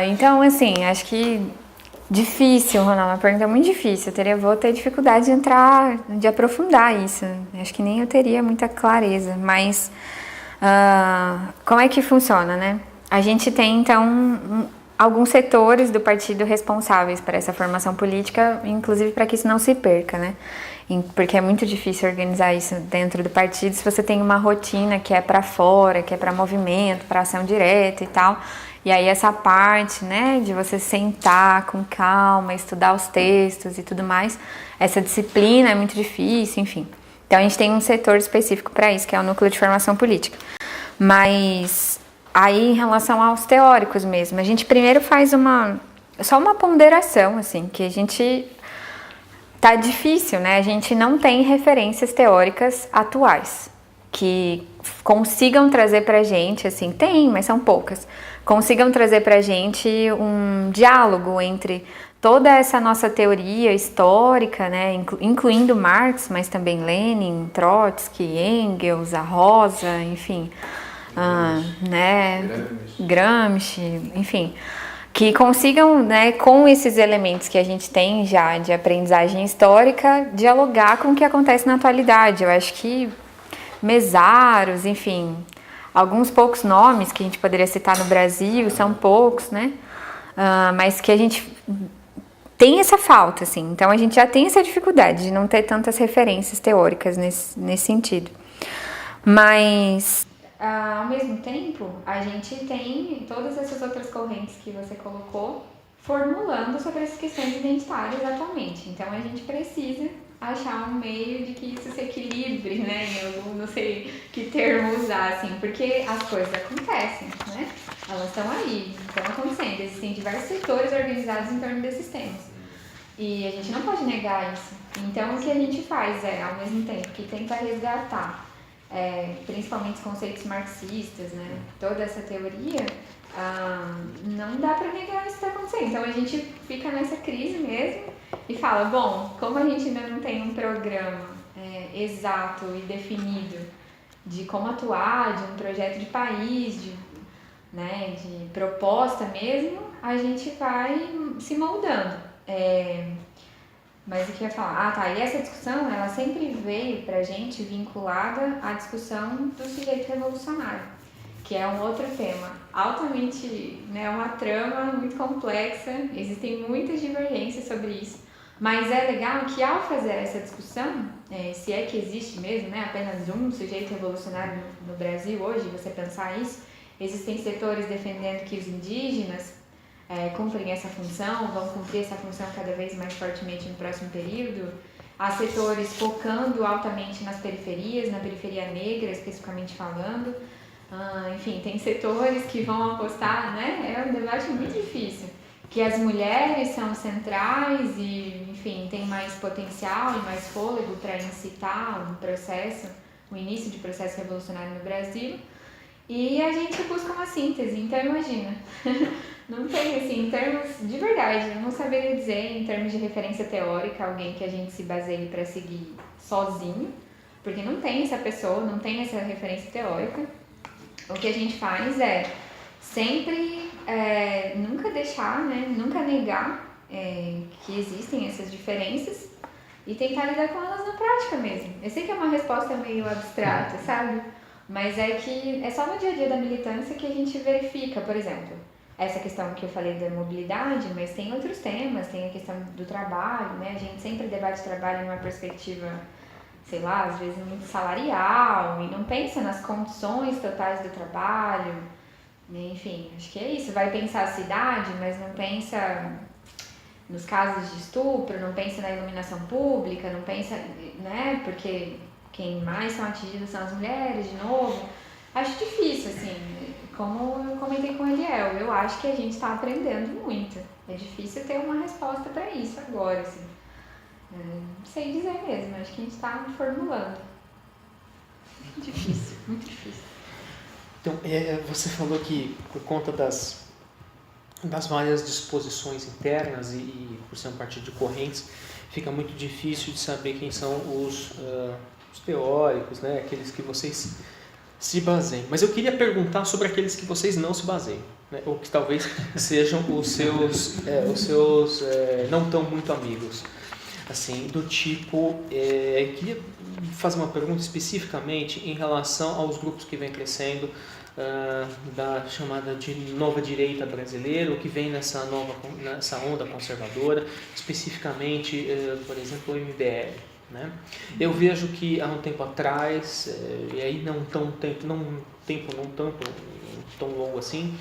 Então, assim, acho que difícil, Ronaldo, uma pergunta muito difícil. Vou ter dificuldade de aprofundar isso. Acho que nem eu teria muita clareza, mas como é que funciona, né? A gente tem, então, alguns setores do partido responsáveis por essa formação política, inclusive para que isso não se perca, né? Porque é muito difícil organizar isso dentro do partido se você tem uma rotina que é para fora, que é para movimento, para ação direta e tal. E aí essa parte, né, de você sentar com calma, estudar os textos e tudo mais, essa disciplina é muito difícil, enfim. Então a gente tem um setor específico para isso, que é o núcleo de formação política. Mas aí, em relação aos teóricos mesmo, a gente primeiro faz só uma ponderação, assim, que a gente tá difícil, né? A gente não tem referências teóricas atuais que consigam trazer pra gente, assim, tem, mas são poucas, consigam trazer para a gente um diálogo entre toda essa nossa teoria histórica, né, incluindo Marx, mas também Lenin, Trotsky, Engels, a Rosa, enfim, né, Gramsci, enfim, que consigam, né, com esses elementos que a gente tem já de aprendizagem histórica, dialogar com o que acontece na atualidade. Eu acho que Mesaros, enfim, alguns poucos nomes que a gente poderia citar no Brasil, são poucos, né, mas que a gente tem essa falta, assim. Então a gente já tem essa dificuldade de não ter tantas referências teóricas nesse sentido. Mas, ao mesmo tempo, a gente tem todas essas outras correntes que você colocou formulando sobre essas questões identitárias atualmente. Então a gente precisa achar um meio de que isso se equilibre, né? Eu não sei que termo usar, assim, porque as coisas acontecem, né? Elas estão aí, estão acontecendo. Existem diversos setores organizados em torno desses temas. E a gente não pode negar isso. Então o que a gente faz é, ao mesmo tempo que tenta resgatar, principalmente os conceitos marxistas, né? Toda essa teoria, não dá para negar isso que está acontecendo. Então a gente fica nessa crise mesmo e fala, bom, como a gente ainda não tem um programa exato e definido de como atuar, de um projeto de país, de proposta mesmo, a gente vai se moldando. Mas o que eu ia falar? E essa discussão, ela sempre veio pra gente vinculada à discussão do sujeito revolucionário, que é um outro tema altamente, né, uma trama muito complexa, existem muitas divergências sobre isso, mas é legal que ao fazer essa discussão, se é que existe mesmo, né, apenas um sujeito revolucionário no Brasil hoje, você pensar isso, existem setores defendendo que os indígenas cumprem essa função, vão cumprir essa função cada vez mais fortemente no próximo período. Há setores focando altamente nas periferias, na periferia negra especificamente falando. Enfim, tem setores que vão apostar, né? É um debate muito difícil, que as mulheres são centrais e, enfim, tem mais potencial e mais fôlego para incitar o início de processo revolucionário no Brasil. E a gente busca uma síntese, então imagina, não tem assim, em termos de verdade, eu não saberia dizer em termos de referência teórica, alguém que a gente se baseie para seguir sozinho, porque não tem essa pessoa, não tem essa referência teórica. O que a gente faz é sempre nunca deixar, né, nunca negar que existem essas diferenças e tentar lidar com elas na prática mesmo. Eu sei que é uma resposta meio abstrata, sabe? Mas é que é só no dia a dia da militância que a gente verifica, por exemplo, essa questão que eu falei da mobilidade, mas tem outros temas, tem a questão do trabalho, né? A gente sempre debate trabalho numa perspectiva, sei lá, às vezes muito salarial, e não pensa nas condições totais do trabalho, enfim, acho que é isso. Vai pensar a cidade, mas não pensa nos casos de estupro, não pensa na iluminação pública, não pensa, né? Porque quem mais são atingidas são as mulheres, de novo. Acho difícil, assim, como eu comentei com o Eliel, eu acho que a gente está aprendendo muito. É difícil ter uma resposta para isso agora, assim. Não sei dizer mesmo, acho que a gente está formulando. Difícil, muito difícil. Então, você falou que por conta das várias disposições internas e por ser um partido de correntes, fica muito difícil de saber quem são os teóricos, né? Aqueles que vocês se baseiam. Mas eu queria perguntar sobre aqueles que vocês não se baseiam, né? Ou que talvez sejam os seus não tão muito amigos. Assim, do tipo, queria fazer uma pergunta especificamente em relação aos grupos que vêm crescendo, da chamada de nova direita brasileira, o que vem nessa onda conservadora, especificamente, por exemplo, o MBL. Né? Eu vejo que há um tempo atrás, e aí não tão longo assim,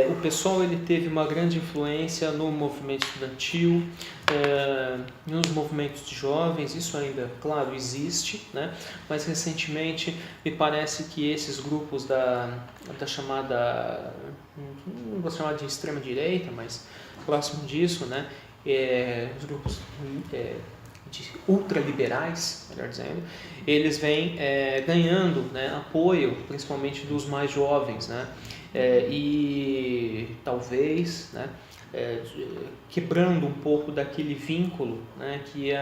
o pessoal ele teve uma grande influência no movimento estudantil, nos movimentos de jovens, isso ainda, claro, existe, né? Mas recentemente me parece que esses grupos da chamada, não vou chamar de extrema direita, mas próximo disso, né? Os grupos de ultraliberais, melhor dizendo, eles vêm ganhando, né, apoio, principalmente dos mais jovens, né? e talvez, né, quebrando um pouco daquele vínculo, né, que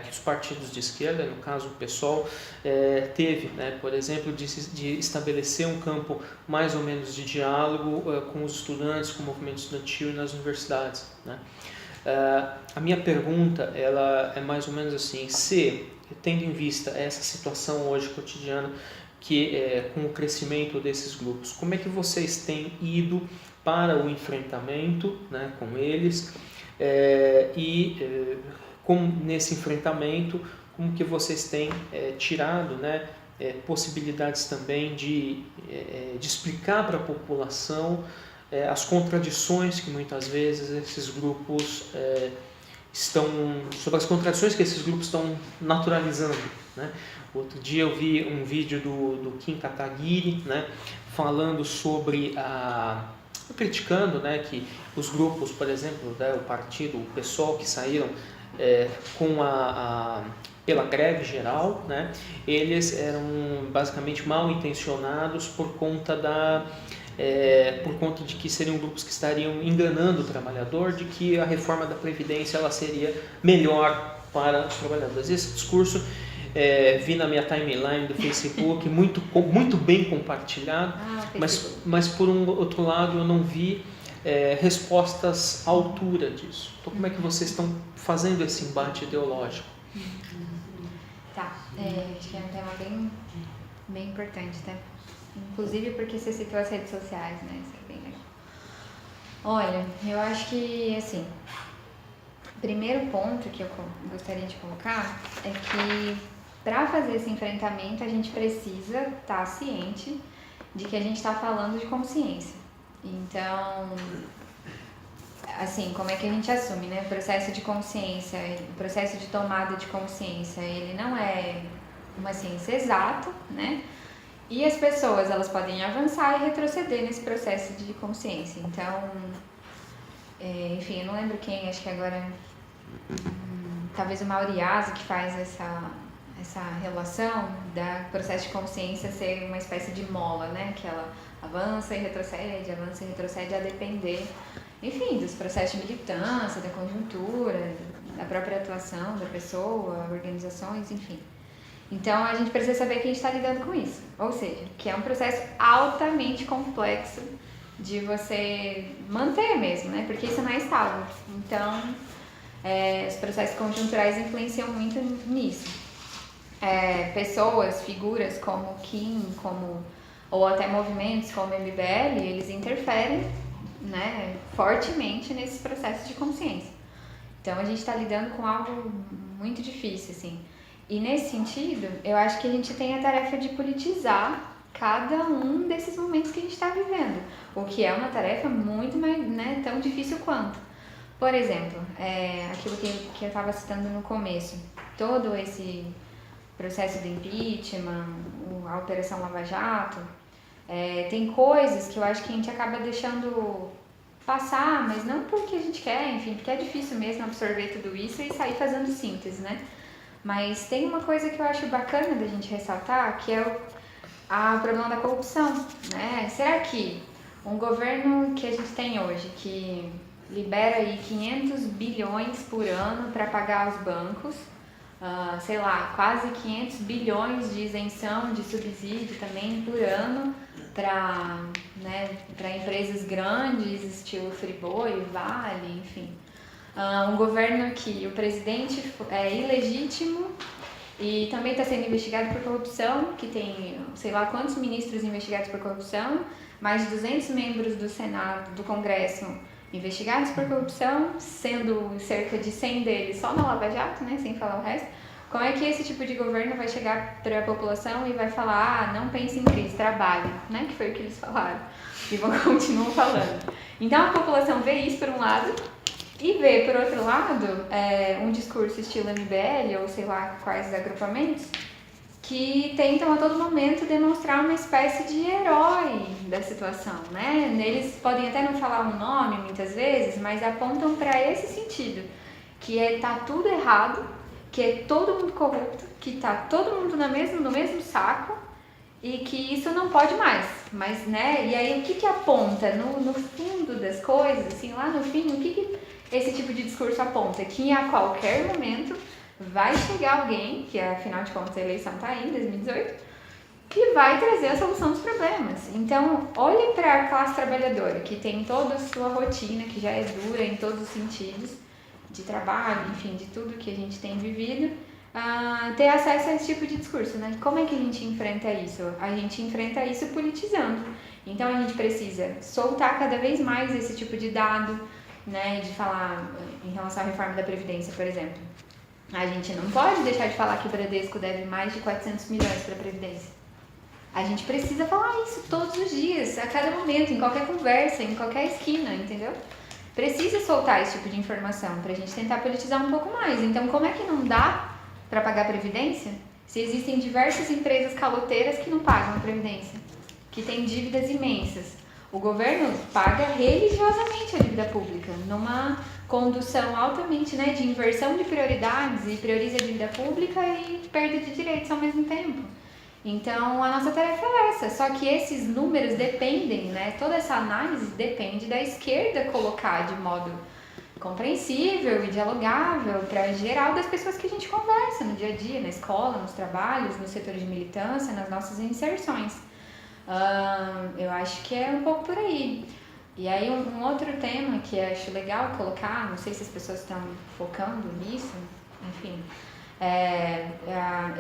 os partidos de esquerda, no caso o PSOL, teve, né, por exemplo, de estabelecer um campo mais ou menos de diálogo com os estudantes, com o movimento estudantil nas universidades, né. A minha pergunta ela é mais ou menos assim: se, tendo em vista essa situação hoje cotidiana, com o crescimento desses grupos, como é que vocês têm ido para o enfrentamento, né, com eles, nesse enfrentamento, como que vocês têm tirado, né, possibilidades também de explicar para a população as contradições que muitas vezes esses grupos sobre as contradições que esses grupos estão naturalizando, né? Outro dia eu vi um vídeo do Kim Kataguiri, né, falando sobre criticando, né, que os grupos, por exemplo, né, o partido, o PSOL, que saíram pela greve geral, né, eles eram basicamente mal intencionados por conta de que seriam grupos que estariam enganando o trabalhador de que a reforma da Previdência ela seria melhor para os trabalhadores. Esse discurso vi na minha timeline do Facebook, muito bem compartilhado, mas por um outro lado eu não vi respostas à altura disso. Então como é que vocês estão fazendo esse embate ideológico? Tá, acho que é um tema bem, bem importante, tá? Inclusive porque você citou as redes sociais, né? Isso é bem legal. Olha, eu acho que, assim, o primeiro ponto que eu gostaria de colocar é que para fazer esse enfrentamento a gente precisa estar ciente de que a gente está falando de consciência. Então, assim, como é que a gente assume, né? O processo de consciência, o processo de tomada de consciência, ele não é uma ciência exata, né? E as pessoas, elas podem avançar e retroceder nesse processo de consciência. Então, enfim, eu não lembro quem, acho que agora, talvez o Mauriazo, que faz essa relação do processo de consciência ser uma espécie de mola, né? Que ela avança e retrocede a depender, enfim, dos processos de militância, da conjuntura, da própria atuação da pessoa, organizações, enfim. Então, a gente precisa saber que a gente está lidando com isso. Ou seja, que é um processo altamente complexo de você manter mesmo, né? Porque isso não é estável. Então, os processos conjunturais influenciam muito nisso. Pessoas, figuras como Kim, ou até movimentos como o MBL, eles interferem, né, fortemente nesses processos de consciência. Então, a gente está lidando com algo muito difícil, assim. E nesse sentido, eu acho que a gente tem a tarefa de politizar cada um desses momentos que a gente está vivendo, o que é uma tarefa muito mais, né, tão difícil quanto. Por exemplo, aquilo que eu estava citando no começo, todo esse processo de impeachment, a Operação Lava Jato, tem coisas que eu acho que a gente acaba deixando passar, mas não porque a gente quer, enfim, porque é difícil mesmo absorver tudo isso e sair fazendo síntese, né? Mas tem uma coisa que eu acho bacana da gente ressaltar, que é o problema da corrupção, né? Será que um governo que a gente tem hoje, que libera aí 500 bilhões por ano para pagar os bancos, sei lá, quase 500 bilhões de isenção de subsídio também por ano para, né, para empresas grandes, estilo Friboi, Vale, enfim. Um governo que o presidente é ilegítimo e também está sendo investigado por corrupção, que tem sei lá quantos ministros investigados por corrupção, mais de 200 membros do Senado, do Congresso investigados por corrupção, sendo cerca de 100 deles só na Lava Jato, né, sem falar o resto. Como é que esse tipo de governo vai chegar para a população e vai falar, não pense em crise, trabalhe, né, que foi o que eles falaram e continuam falando. Então a população vê isso por um lado, e vê, por outro lado, um discurso estilo MBL, ou sei lá quais agrupamentos, que tentam a todo momento demonstrar uma espécie de herói da situação, né? Eles podem até não falar um nome, muitas vezes, mas apontam para esse sentido, que tá tudo errado, que é todo mundo corrupto, que tá todo mundo no mesmo saco, e que isso não pode mais, mas, né, e aí o que aponta no fundo das coisas, assim, lá no fim, o que esse tipo de discurso aponta? Que a qualquer momento vai chegar alguém, que afinal de contas a eleição está aí em 2018, que vai trazer a solução dos problemas. Então, olhe para a classe trabalhadora, que tem toda a sua rotina, que já é dura em todos os sentidos, de trabalho, enfim, de tudo que a gente tem vivido, ter acesso a esse tipo de discurso, né? Como é que a gente enfrenta isso? A gente enfrenta isso politizando. Então, a gente precisa soltar cada vez mais esse tipo de dado, né? De falar em relação à reforma da Previdência, por exemplo. A gente não pode deixar de falar que o Bradesco deve mais de 400 milhões para a Previdência. A gente precisa falar isso todos os dias, a cada momento, em qualquer conversa, em qualquer esquina, entendeu? Precisa soltar esse tipo de informação para a gente tentar politizar um pouco mais. Então, como é que não dá para pagar a Previdência se existem diversas empresas caloteiras que não pagam a Previdência, que têm dívidas imensas? O governo paga religiosamente a dívida pública, numa condução altamente, né, de inversão de prioridades, e prioriza a dívida pública e perda de direitos ao mesmo tempo. Então, a nossa tarefa é essa, só que esses números dependem, né, toda essa análise depende da esquerda colocar de modo compreensível e dialogável para geral das pessoas que a gente conversa no dia a dia, na escola, nos trabalhos, nos setores de militância, nas nossas inserções. Eu acho que é um pouco por aí. E aí um outro tema que eu acho legal colocar, não sei se as pessoas estão focando nisso, enfim,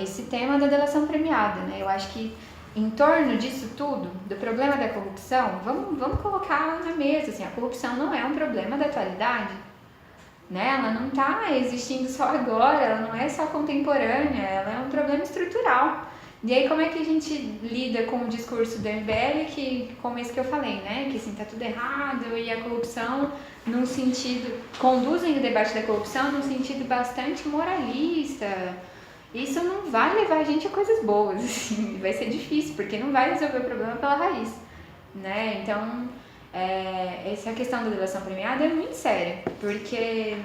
esse tema da delação premiada, né? Eu acho que em torno disso tudo, do problema da corrupção, vamos colocar na mesa, assim, a corrupção não é um problema da atualidade, né? Ela não está existindo só agora, ela não é só contemporânea, ela é um problema estrutural. E aí como é que a gente lida com o discurso do MBL, que, como esse que eu falei, né? Que assim, tá tudo errado e a corrupção num sentido, conduzem o debate da corrupção num sentido bastante moralista. Isso não vai levar a gente a coisas boas, assim, vai ser difícil, porque não vai resolver o problema pela raiz, né? Então, essa questão da delação premiada é muito séria, porque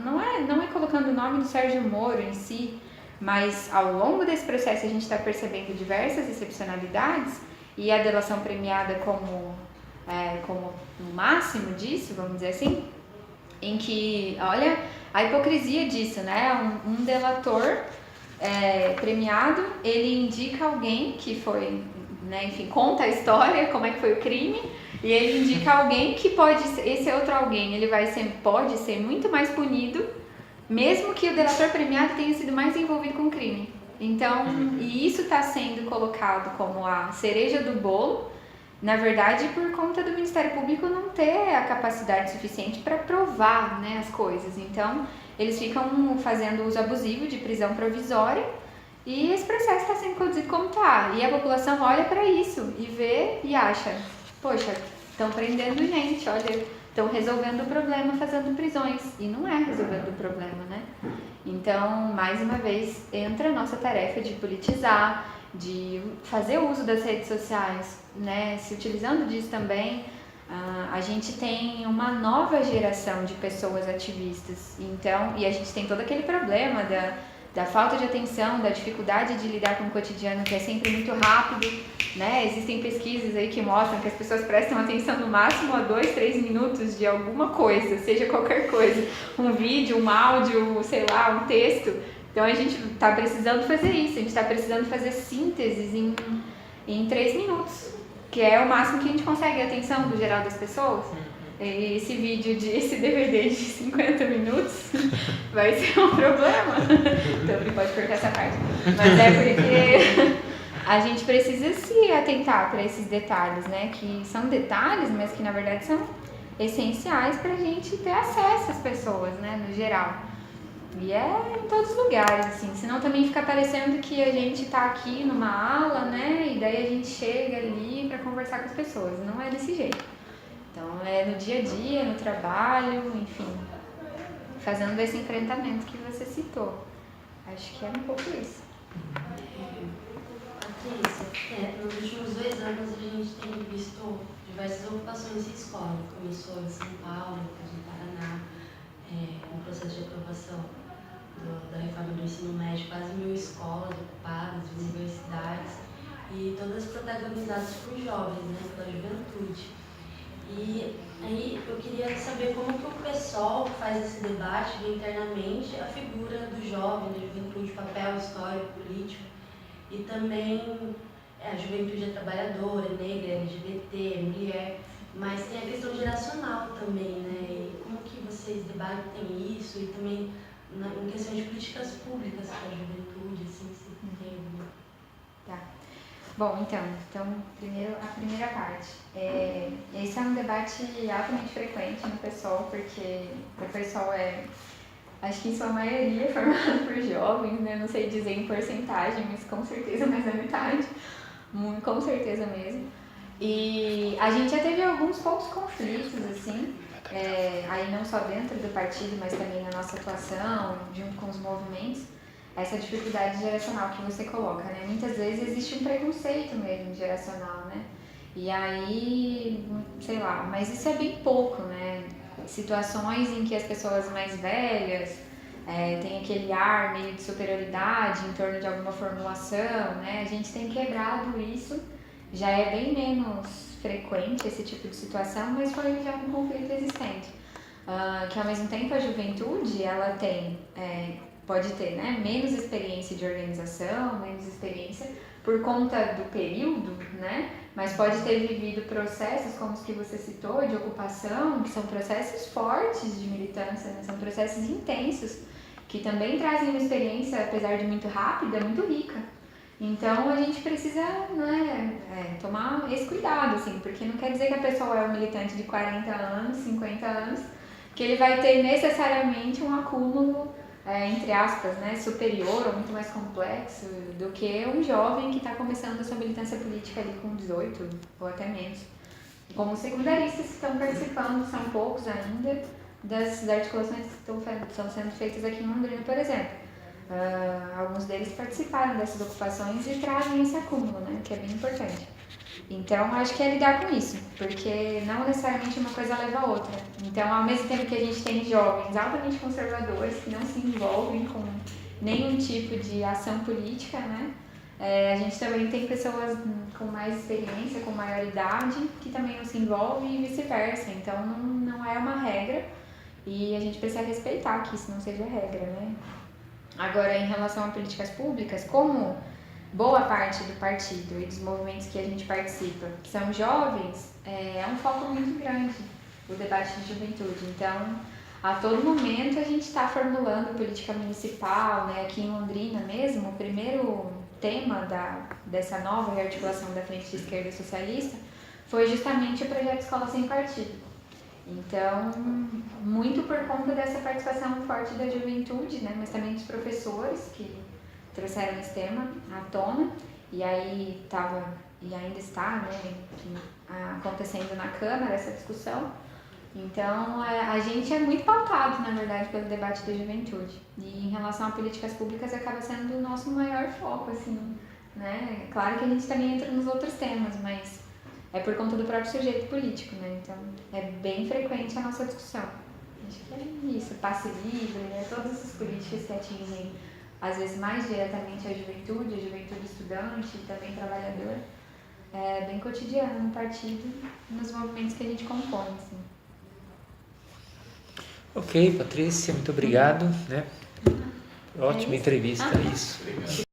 não é colocando o nome do Sérgio Moro em si, mas ao longo desse processo a gente está percebendo diversas excepcionalidades e a delação premiada como o máximo disso, vamos dizer assim, em que, olha, a hipocrisia disso, né? Um delator premiado, ele indica alguém que foi, né, enfim, conta a história, como é que foi o crime, e ele indica alguém que esse outro alguém, ele pode ser muito mais punido, mesmo que o delator premiado tenha sido mais envolvido com o crime. Então, e isso está sendo colocado como a cereja do bolo, na verdade, por conta do Ministério Público não ter a capacidade suficiente para provar, né, as coisas. Então, eles ficam fazendo uso abusivo de prisão provisória e esse processo está sendo conduzido como está. E a população olha para isso e vê e acha, poxa, estão prendendo gente, olha, estão resolvendo o problema fazendo prisões. E não é resolvendo o problema, né? Então, mais uma vez, entra a nossa tarefa de politizar, de fazer uso das redes sociais, né? Se utilizando disso também, a gente tem uma nova geração de pessoas ativistas. Então, e a gente tem todo aquele problema da falta de atenção, da dificuldade de lidar com o cotidiano, que é sempre muito rápido, né? Existem pesquisas aí que mostram que as pessoas prestam atenção no máximo a 2, 3 minutos de alguma coisa, seja qualquer coisa, um vídeo, um áudio, sei lá, um texto. Então a gente está precisando fazer isso, a gente está precisando fazer sínteses em 3 minutos, que é o máximo que a gente consegue a atenção do geral das pessoas. E esse DVD de 50 minutos vai ser um problema. Então, pode cortar essa parte. Mas é porque a gente precisa se atentar para esses detalhes, né? Que são detalhes, mas que na verdade são essenciais para a gente ter acesso às pessoas, né? No geral. E é em todos os lugares, assim. Senão também fica parecendo que a gente tá aqui numa ala, né? E daí a gente chega ali para conversar com as pessoas. Não é desse jeito. Então, é no dia a dia, no trabalho, enfim, fazendo esse enfrentamento que você citou. Acho que é um pouco isso. Nos últimos 2 anos a gente tem visto diversas ocupações em escola. Começou em São Paulo, depois no Paraná, com o processo de aprovação da reforma do ensino médio, quase 1.000 escolas ocupadas, universidades. e todas protagonizadas por jovens, né, pela juventude. E aí eu queria saber como que o PSOL faz esse debate de internamente a figura do jovem, da juventude, papel histórico, político, e também a juventude é trabalhadora, negra, LGBT, mulher, mas tem a questão geracional também, né? E como que vocês debatem isso e também em questão de políticas públicas para a juventude, assim, se tem alguma... Tá. Bom, então primeiro, a primeira parte. Esse é um debate altamente frequente no PSOL, porque o PSOL acho que em sua maioria é formado por jovens, né? Não sei dizer em porcentagem, mas com certeza mais da metade. Com certeza mesmo. E a gente já teve alguns poucos conflitos, assim, aí não só dentro do partido, mas também na nossa atuação, junto com os movimentos, essa dificuldade geracional que você coloca, né? Muitas vezes existe um preconceito mesmo geracional, né? E aí, sei lá, mas isso é bem pouco, né? Situações em que as pessoas mais velhas têm aquele ar meio de superioridade em torno de alguma formulação, né? A gente tem quebrado isso, já é bem menos frequente esse tipo de situação, mas foi já um conflito existente. Que ao mesmo tempo a juventude, ela pode ter, né, menos experiência de organização, menos experiência por conta do período, né? Mas pode ter vivido processos como os que você citou, de ocupação, que são processos fortes de militância, né? São processos intensos, que também trazem uma experiência, apesar de muito rápida, muito rica. Então a gente precisa, né, tomar esse cuidado, assim, porque não quer dizer que a pessoa é um militante de 40 anos, 50 anos, que ele vai ter necessariamente um acúmulo, entre aspas, né, superior ou muito mais complexo do que um jovem que está começando a sua militância política ali com 18 ou até menos. Como os secundaristas que estão participando, são poucos ainda, das articulações que estão sendo feitas aqui em Londrina, por exemplo. Alguns deles participaram dessas ocupações e trazem esse acúmulo, né, que é bem importante. Então, acho que é lidar com isso, porque não necessariamente uma coisa leva a outra. Então, ao mesmo tempo que a gente tem jovens altamente conservadores que não se envolvem com nenhum tipo de ação política, né, a gente também tem pessoas com mais experiência, com maioridade, que também não se envolvem e vice-versa. Então, não é uma regra e a gente precisa respeitar que isso não seja regra, né. Agora, em relação a políticas públicas, como boa parte do partido e dos movimentos que a gente participa, que são jovens, é um foco muito grande o debate de juventude. Então, a todo momento a gente está formulando política municipal, né? Aqui em Londrina mesmo, o primeiro tema dessa nova rearticulação da Frente de Esquerda Socialista foi justamente o projeto Escola Sem Partido. Então, muito por conta dessa participação forte da juventude, né? Mas também dos professores que trouxeram esse tema à tona, e aí estava, e ainda está, né, acontecendo na Câmara essa discussão. Então, a gente é muito pautado, na verdade, pelo debate da juventude. E em relação a políticas públicas, acaba sendo o nosso maior foco, assim, né? Claro que a gente também entra nos outros temas, mas é por conta do próprio sujeito político, né? Então, é bem frequente a nossa discussão. Acho que é isso, passe livre, né? Todas essas políticas que atingem às vezes mais diretamente a juventude estudante e também trabalhadora, é bem cotidiano no partido, nos movimentos que a gente compõe, assim. Ok, Patrícia, muito obrigado, né? Ótima entrevista, isso.